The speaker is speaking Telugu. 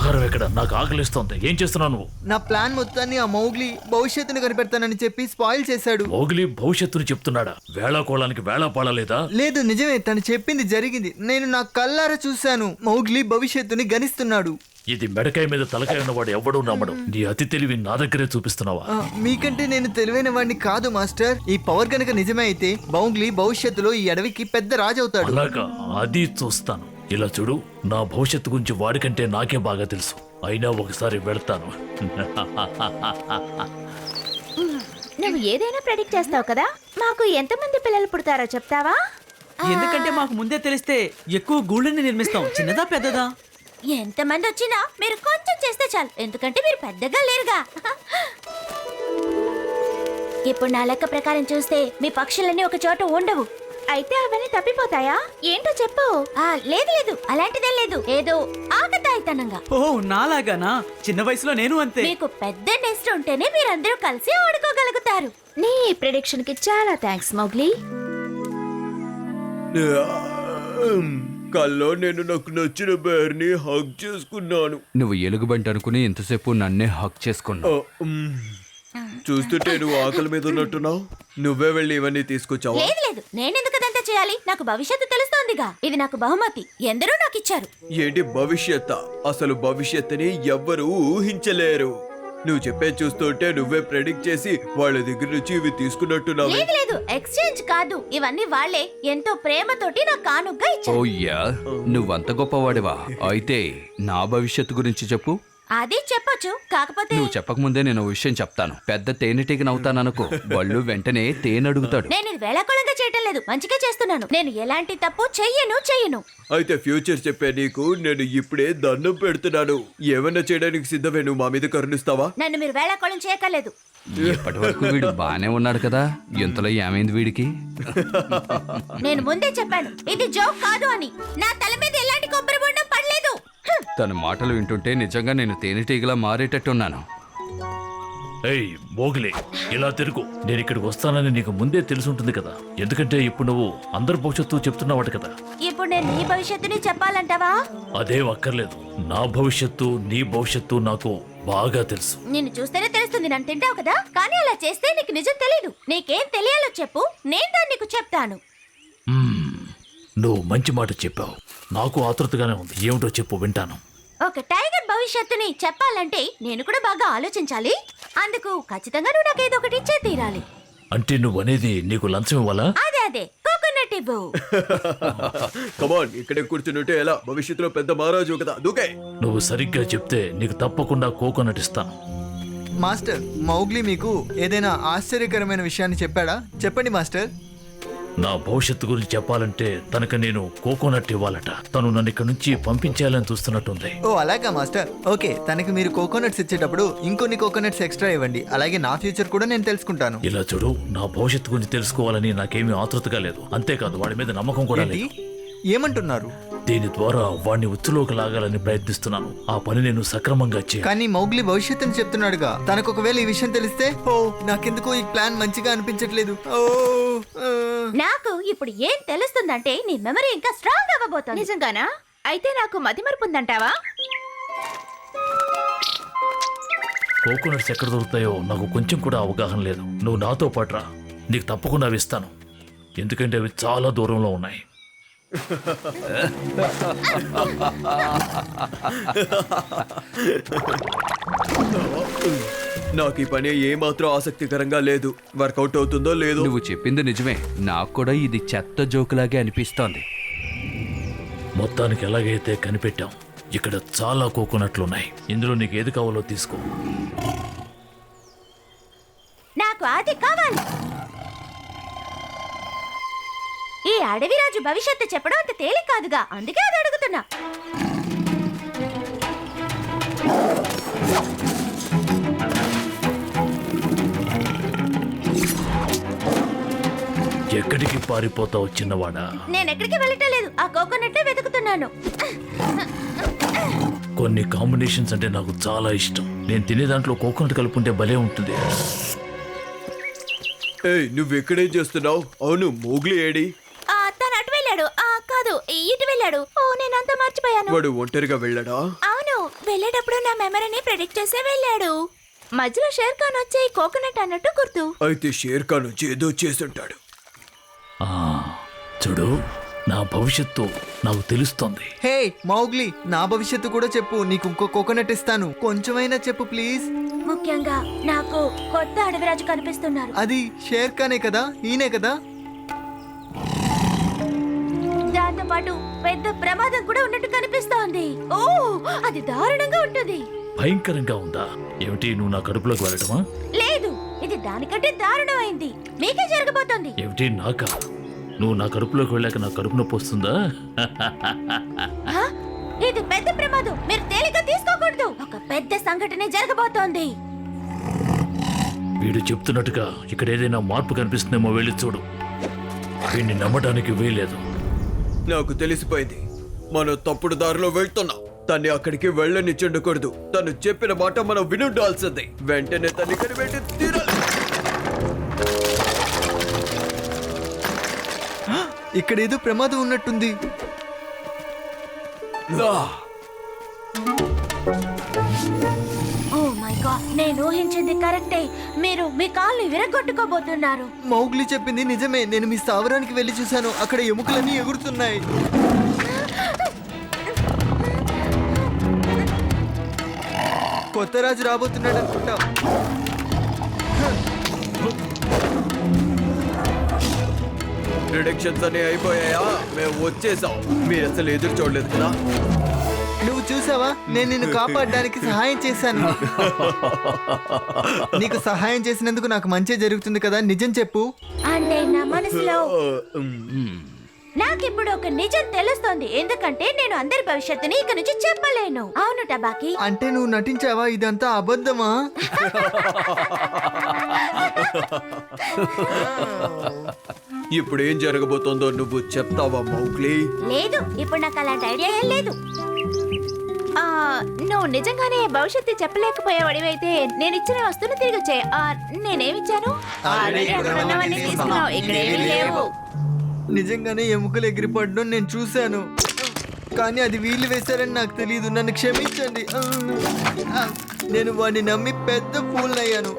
ఆహారం ఎక్కడ? నాకు ఆకలిస్తోంది. ఏం చేస్తున్నావు నువ్వు? నా ప్లాన్ మొత్తాన్ని ఆ మౌగ్లీ భవిష్యత్తును కనిపెడతానని చెప్పి స్పాయిల్ చేశాడు. మౌగ్లీ భవిష్యత్తును చెప్తున్నాడా? వేళాకోళానికి వేళ పాడలేదా? లేదు, నిజమే, తను చెప్పింది జరిగింది. నేను నా కళ్ళారా చూశాను. మౌగ్లీ భవిష్యత్తుని గణిస్తున్నాడు. ఇది మెడకాయ మీద తలకాయ ఉన్నవాడు ఎవడూ నమ్మడు. నీ అతి తెలివి నా దగ్గరే చూపిస్తున్నావా? మీకంటే నేను తెలివైన వాడిని కాదు మాస్టర్. ఈ పవర్ కనుక నిజమే అయితే మౌగ్లీ భవిష్యత్తులో ఈ అడవికి పెద్ద రాజు అవుతాడు. అలాగా? అది చూస్తాను. ఇలా చూడు, నా భవిష్యత్తు గురించి వాడికంటే నాకే బాగా తెలుసు. అయినా ఒకసారి వెళ్తాను. నువ్వు ఏదైనా ప్రెడిక్ట్ చేస్తావు కదా. మాకు ఎంతమంది పిల్లలు పుడతారో చెప్తావా? ఎందుకంటే మాకు ముందే తెలిస్తే ఎక్కువ గూళ్ళని నిర్మిస్తాం. చిన్నదా పెద్దదా? ఎంతమంది వచ్చినా మీరు కొంచెం చేస్తే చాలు, ఎందుకంటే మీరు పెద్దగా లేరుగా. ఇప్పుడు నా లెక్క ప్రకారం చూస్తే మీ పక్షులన్నీ ఒక చోట ఉండవు. అయితే అవన్నీ తప్పిపోతాయా? ఏంటో చెప్పు. లేదు లేదు, అలాంటిదే లేదు. ఏదో ఆకతాయితనంగా. ఓ నాలాగానా? చిన్న వయసులో నేను అంతే. మీకు పెద్ద నెస్ట్ ఉంటేనే మీరందరూ కలిసి ఆడుకోగలుగుతారు. నీ ప్రిడిక్షన్ కి చాలా థ్యాంక్స్ మౌగ్లీ. కల్లో నేను నాకు నచ్చిన బేర్ని హగ్ చేసుకున్నాను. నువ్వు ఎలుగుబంటి అనుకుని ఇంతసేపు నన్నే హక్ చేసుకున్నావు. చూస్తుంటే నువ్వు ఆకలి మీద ఉన్నట్టున్నావు. నువ్వే వెళ్ళి ఇవన్నీ తీసుకొచ్చావా? లేదు లేదు, నేనెందుకు అదంతా చేయాలి? నాకు భవిష్యత్తు తెలుస్తోందిగా. ఇది నాకు బహుమతి, ఎందరూ నాకు ఇచ్చారు. ఏంటి భవిష్యత్? అసలు భవిష్యత్తుని ఎవ్వరూ ఊహించలేరు. నువ్వు చెప్పే చూస్తుంటే నువ్వే ప్రెడిక్ట్ చేసి వాళ్ళ దగ్గర నుంచి ఇవి తీసుకున్నట్టున్నావు. లేదు లేదు, ఎక్స్చేంజ్ కాదు, ఇవన్నీ వాళ్ళే ఎంతో ప్రేమతోటి నాకు కానుగ్గా ఇచ్చారు. ఓయ్యా, నువ్వంత గొప్పవాడివా? అయితే నా భవిష్యత్తు గురించి చెప్పు. అది చెప్పొచ్చు, కాకపోతే నువ్వు చెప్పకముందే నేను ఓ విషయం చెప్తాను. పెద్ద తేనెటీగనవుతాననుకో, వాళ్ళు వెంటనే తేనె అడుగుతాడు. నేను ఇది వేళాకోళంగా చేయటం లేదు, మంచిగా చేస్తున్నాను. నేను ఎలాంటి తప్పు చెయ్యను. అయితే ఫ్యూచర్ చెప్పే నీకు నేను ఇప్పుడే దండం పెడుతున్నాను. ఏమన్నా చేయడానికి సిద్ధమే. నువ్వు మా మీద కరుణిస్తావా? నన్ను మీరు వేళాకోళం చేయక్కర్లేదు. ఇప్పటి వరకు వీడు బానే ఉన్నాడు కదా, ఇంతలో ఏమైంది వీడికి? నేను ముందే చెప్పాను ఇది జోక్ కాదు అని. నా తల మీద ఎలాంటి కొబ్బరి బొండం పడలేదు. తన మాటలు వింటుంటే నిజంగా నేను తేనెటీగలా మారేటట్టున్నాను. ఏయ్ మోగిలే, ఇలా తిరుగు. నేను ఇక్కడికి వస్తానని నీకు ముందే తెలుసుంటుంది కదా. ఎందుకంటే ఇప్పుడు నువ్వు అందరి భవిష్యత్తు చెప్తున్నావాడు కదా. ఇప్పుడు నేను నీ భవిష్యత్తుని చెప్పాలంటావా? అదేం అక్కర్లేదు. నా భవిష్యత్తు నీ భవిష్యత్తు నాకు బాగా తెలుసు. నిన్ను చూస్తేనే తెలుస్తుంది. నన్ను తింటావు కదా, కానీ అలా చేస్తే నీకు నిజం తెలీదు. నీకేం తెలియాలో చెప్పు, నేను దాన్ని నీకు చెప్తాను. నువ్వు మంచి మాట చెప్పావు. నాకు ఆతృతగానే ఉంది. ఏమిటో చెప్పు, వింటాను. ఒక టైగర్ భవిష్యత్తుని చెప్పాలంటే నేను కూడా బాగా ఆలోచించాలి. అందుకు ఖచ్చితంగా నువ్వు నాకు ఏదో ఒకటి ఇచ్చే తీరాలి. అంటే నువ్వు అనేది నీకు లంచం ఇవ్వాలా? అదే కోకోనట్ ఇవ్వు. కమాన్, ఇక్కడే కూర్చుంటే ఎలా? భవిష్యత్తులో పెద్ద మహారాజు కదా, దూకే. నువ్వు సరిగ్గా చెప్తే నీకు తప్పకుండా కోకోనట్ ఇస్తాను. మాస్టర్, మౌగ్లీ మీకు ఏదైనా ఆశ్చర్యకరమైన విషయాన్ని చెప్పాడా? చెప్పండి మాస్టర్. నా భవిష్యత్తు గురించి చెప్పాలంటే తనకు నేను కోకోనట్ ఇవ్వాలట. తను నన్ను ఇక్కడ నుంచి పంపించేయాలని చూస్తున్నట్టుంది. ఓ అలాగా మాస్టర్. ఓకే, తనకి మీరు కోకోనట్స్ ఇచ్చేటప్పుడు ఇంకొన్ని కోకోనట్స్ ఎక్స్ట్రా ఇవ్వండి. అలాగే నా ఫ్యూచర్ కూడా నేను తెలుసుకుంటాను. ఇలా చూడు, నా భవిష్యత్తు గురించి తెలుసుకోవాలని నాకేమీ ఆతృతగా లేదు. అంతేకాదు వాడి మీద నమ్మకం కూడా ఏంటి? లేదు. ఏమంటున్నారు? దీని ద్వారా వాడిని ఉచ్చులోకి లాగాలని ప్రయత్నిస్తున్నాను. ఆ పని నేను సక్రమంగా చేయాలి. కానీ మౌగ్లీ భవిష్యత్తుని చెప్తున్నాడుగా. తనకు ఒకవేళ ఈ విషయం తెలిస్తే, ఓ నాకెందుకో ఈ ప్లాన్ మంచిగా అనిపించట్లేదు. నాకు ఇప్పుడు ఏం తెలుస్తుందంటే నీ మెమరీ ఇంకా స్ట్రాంగ్ అవ్వబోతోంది. నిజంగానా? అయితే నాకు మతిమరుపు ఉందంటావా? కోకోనట్స్ ఎక్కడ దొరుకుతాయో నాకు కొంచెం కూడా అవగాహన లేదు. నువ్వు నాతో పాటు రా, నీకు తప్పకుండా అవి ఇస్తాను. ఎందుకంటే అవి చాలా దూరంలో ఉన్నాయి. నాకు ఈ పని ఏమాత్రం ఆసక్తికరంగా లేదు. వర్కౌట్ అవుతుందో లేదో. నువ్వు చెప్పింది నిజమే. నాకు కూడా ఇది చెత్త జోకులాగే అనిపిస్తోంది. మొత్తానికి ఎలాగైతే కనిపెట్టాం. ఇక్కడ చాలా కోకోనట్లున్నాయి. ఇందులో నీకు ఏది కావాలో తీసుకో. నాకు అది కావాలి. ఈ అడవిరాజు భవిష్యత్తు చెప్పడం అంత తేలిక కాదుగా, అందుకే అది అడుగుతున్నా. ఎక్కడికి పారిపోతావు చిన్నవాడా? నేను ఎక్కడికి వెళ్ళటం లేదు, ఆ కోకోనట్ వెతుకుతున్నాను. కొన్ని కాంబినేషన్స్ అంటే నాకు చాలా ఇష్టం. నేను తినే దాంట్లో కోకోనట్ కలుపుకుంటే భలే ఉంటుంది. ఏయ్, నువ్వు ఎక్కడేం చేస్తున్నావు? అవును, మోగ్లీ ఏడి? తను అటు వెళ్ళాడు. కాదు, ఇటు వెళ్ళాడు. ఓ నేనంతా మర్చిపోయాను. వాడు ఒంటరిగా వెళ్ళడా? అవును, వెళ్ళేటప్పుడు నా మెమరీని ప్రెడిక్ట్ చేసే వెళ్ళాడు. మధ్యలో షేర్ ఖాన్ వచ్చి కోకోనట్ అన్నట్టు గుర్తు. అయితే షేర్ ఖాన్ వచ్చి ఏదో చేసుంటాడు. ఆ, చూడు, నా భవిష్యత్తు నాకు తెలుస్తోంది. హే మౌగ్లీ, నా భవిష్యత్తు కూడా చెప్పు. నీకు ఇంకో కోకోనట్ ఇస్తాను, కొంచెమైనా చెప్పు ప్లీజ్. ముఖ్యంగా నాకు కొత్త అడవిరాజు కనిపిస్తున్నారు. అది షేర్ ఖానే కదా, ఈయనే కదా? దాంతో పాటు పెద్ద ప్రమాదం కూడా ఉన్నట్టు కనిపిస్తోంది. ఓ, అది దారుణంగా ఉంటుంది. భయంకరంగా ఉందా? ఏమిటి, నువ్వు నా కడుపులోకి వెళ్ళటమా? లేదు, ఇది దానికంటే దారుణమైంది. మీకే జరగబోతోంది. ఏమిటి, నాకా? నువ్వు నా కడుపులోకి వెళ్ళాక నా కడుపు నొప్పి వస్తుందా? హ? ఇది పెద్ద ప్రమాదం. మీరు తేలిక తీసుకోకూడదు. ఒక పెద్ద సంఘటన జరగబోతోంది. వీడు చెప్తున్నట్టుగా ఇక్కడ ఏదైనా మార్పు కనిపిస్తుందేమో, వెళ్ళి చూడు. వీడిని నమ్మడానికి వీల్లేదు. నాకు తెలిసిపోయింది, మనం తప్పుడు దారిలో వెళ్తున్నాం. తన్ని అక్కడికి వెళ్ళనిచ్చుండకూడదు. తను చెప్పిన మాట మనం వినుండాల్సింది. వెంటనే తన్ని కనిపెట్టి తీరాలి. ఇక్కడ ఏదో ప్రమాదం ఉన్నట్టుంది. ఓ మై గాడ్, నేను ఊహించింది కరెక్టే. మీరు మీ కాళ్ళు విరగొట్టుకోబోతున్నారు. మౌగ్లీ చెప్పింది నిజమే. నేను మీ స్థావరానికి వెళ్ళి చూశాను, అక్కడ ఎముకలన్నీ ఎగురుతున్నాయి. కొత్త రాజు రాబోతున్నాడు అనుకుంటా. ప్రిడిక్షన్స్ అన్ని అయిపోయాయా? మేము వచ్చేసాం. మీరు అసలు ఎదురు చూడలేదు కదా. నువ్వు చూసావా, నేను నిన్ను కాపాడడానికి సహాయం చేశాను. నీకు సహాయం చేసినందుకు నాకు మంచి జరుగుతుంది కదా, నిజం చెప్పు. అంటే నా మనసులో నాకిప్పుడు ఒక నిజం తెలుస్తోంది. ఎందుకంటే నేను అందరి భవిష్యత్తుని ఇక నుంచి చెప్పలేను. అవును టబాకి. అంటే నువ్వు నటించావా? ఇదంతా అబద్ధమా? ఇప్పుడు ఏం జరగబోతోందో నువ్వు చెప్తావా మౌగ్లీ? లేదు, ఇప్పుడు నాకు అలాంటి ఐడియా ఏం లేదు. ఆ, నువ్వు నిజంగానే భవిష్యత్తు చెప్పలేకపోయేవాడివైతే నేను ఇచ్చిన వస్తువును తిరిగి వచ్చే. నేనేమిచ్చాను? ఆల్రెడీ అక్కడ ఉన్నవన్నీ తీసుకున్నావు. ఇక్కడ ఏమీ లేవు. నిజంగానే ఎముకలు ఎగిరిపడడం నేను చూశాను, కానీ అది వీళ్ళు వేశారని నాకు తెలియదు. నన్ను క్షమించండి. నేను వాడిని నమ్మి పెద్ద ఫూల్ అయ్యాను.